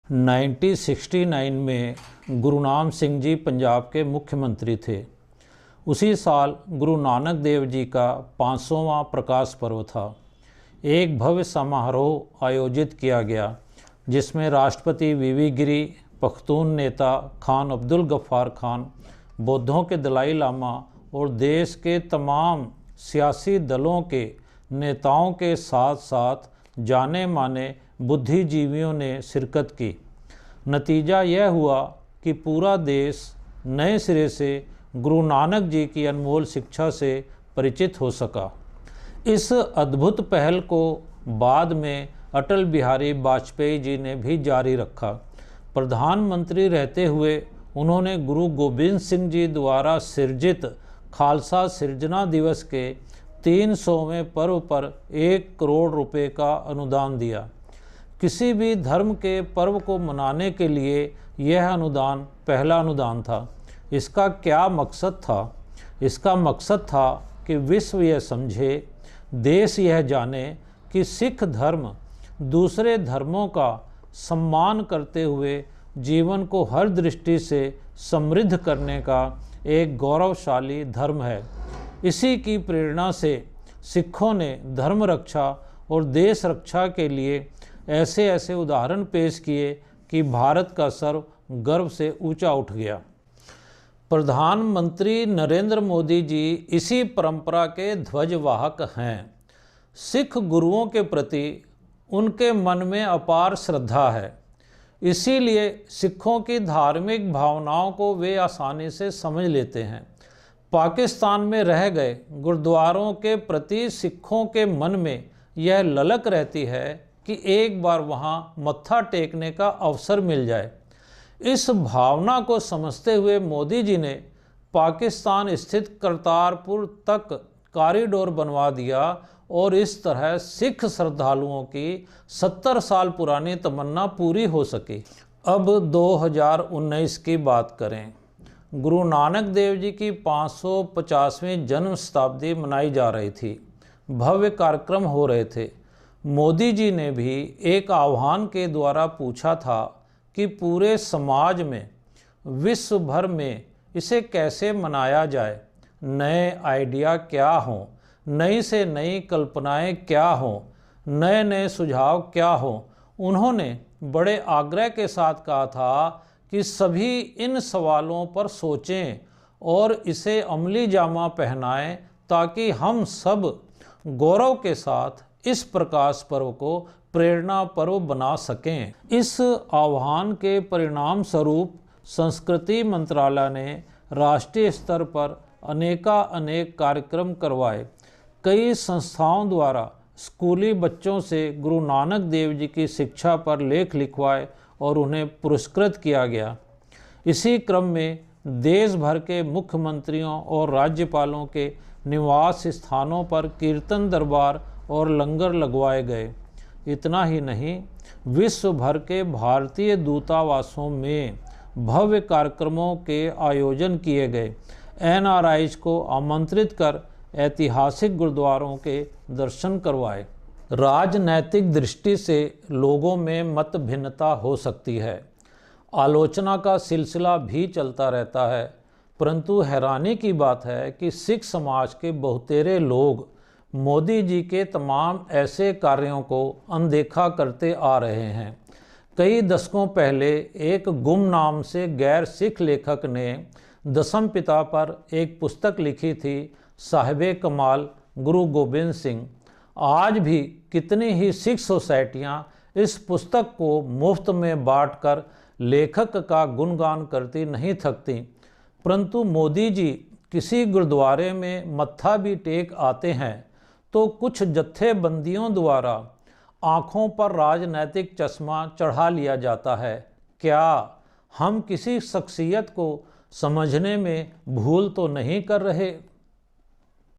1969 में गुरु नानक सिंह जी पंजाब के मुख्यमंत्री थे। उसी साल गुरु नानक देव जी का 500वां प्रकाश पर्व था। एक भव्य समारोह आयोजित किया गया जिसमें राष्ट्रपति वीवी गिरी, पख्तून नेता खान अब्दुल गफ्फार खान, बौद्धों के दलाई लामा और देश के तमाम सियासी दलों के नेताओं के साथ साथ जाने माने बुद्धिजीवियों ने शिरकत की। नतीजा यह हुआ कि पूरा देश नए सिरे से गुरु नानक जी की अनमोल शिक्षा से परिचित हो सका। इस अद्भुत पहल को बाद में अटल बिहारी वाजपेयी जी ने भी जारी रखा। प्रधानमंत्री रहते हुए उन्होंने गुरु गोबिंद सिंह जी द्वारा सृजित खालसा सिरजना दिवस के 300वें पर्व पर 1 करोड़ रुपए का अनुदान दिया। किसी भी धर्म के पर्व को मनाने के लिए यह अनुदान पहला अनुदान था। इसका क्या मकसद था? इसका मकसद था कि विश्व यह समझे, देश यह जाने कि सिख धर्म दूसरे धर्मों का सम्मान करते हुए जीवन को हर दृष्टि से समृद्ध करने का एक गौरवशाली धर्म है। इसी की प्रेरणा से सिखों ने धर्म रक्षा और देश रक्षा के लिए ऐसे ऐसे उदाहरण पेश किए कि भारत का सर गर्व से ऊंचा उठ गया। प्रधानमंत्री नरेंद्र मोदी जी इसी परंपरा के ध्वजवाहक हैं। सिख गुरुओं के प्रति उनके मन में अपार श्रद्धा है, इसीलिए सिखों की धार्मिक भावनाओं को वे आसानी से समझ लेते हैं। पाकिस्तान में रह गए गुरुद्वारों के प्रति सिखों के मन में यह ललक रहती है कि एक बार वहां मत्था टेकने का अवसर मिल जाए। इस भावना को समझते हुए मोदी जी ने पाकिस्तान स्थित करतारपुर तक कॉरिडोर बनवा दिया और इस तरह सिख श्रद्धालुओं की 70 साल पुरानी तमन्ना पूरी हो सकी। अब 2019 की बात करें। गुरु नानक देव जी की 550वीं जन्म शताब्दी मनाई जा रही थी। भव्य कार्यक्रम हो रहे थे। मोदी जी ने भी एक आह्वान के द्वारा पूछा था कि पूरे समाज में, विश्व भर में इसे कैसे मनाया जाए, नए आइडिया क्या हों, नई से नई कल्पनाएं क्या हों, नए नए सुझाव क्या हों। उन्होंने बड़े आग्रह के साथ कहा था कि सभी इन सवालों पर सोचें और इसे अमली जामा पहनाएं ताकि हम सब गौरव के साथ इस प्रकाश पर्व को प्रेरणा पर्व बना सकें। इस आह्वान के परिणाम स्वरूप संस्कृति मंत्रालय ने राष्ट्रीय स्तर पर अनेक कार्यक्रम करवाए। कई संस्थाओं द्वारा स्कूली बच्चों से गुरु नानक देव जी की शिक्षा पर लेख लिखवाए और उन्हें पुरस्कृत किया गया। इसी क्रम में देश भर के मुख्यमंत्रियों और राज्यपालों के निवास स्थानों पर कीर्तन दरबार और लंगर लगवाए गए। इतना ही नहीं, विश्व भर के भारतीय दूतावासों में भव्य कार्यक्रमों के आयोजन किए गए। NRIs को आमंत्रित कर ऐतिहासिक गुरुद्वारों के दर्शन करवाए। राजनैतिक दृष्टि से लोगों में मत भिन्नता हो सकती है, आलोचना का सिलसिला भी चलता रहता है, परंतु हैरानी की बात है कि सिख समाज के बहुतेरे लोग मोदी जी के तमाम ऐसे कार्यों को अनदेखा करते आ रहे हैं। कई दशकों पहले एक गुमनाम से गैर सिख लेखक ने दसम पिता पर एक पुस्तक लिखी थी, साहिबे कमाल गुरु गोबिंद सिंह। आज भी कितनी ही सिख सोसाइटियाँ इस पुस्तक को मुफ्त में बांटकर लेखक का गुणगान करती नहीं थकती, परंतु मोदी जी किसी गुरुद्वारे में मत्था भी टेक आते हैं तो कुछ जत्थेबंदियों द्वारा आँखों पर राजनैतिक चश्मा चढ़ा लिया जाता है। क्या हम किसी शख्सियत को समझने में भूल तो नहीं कर रहे?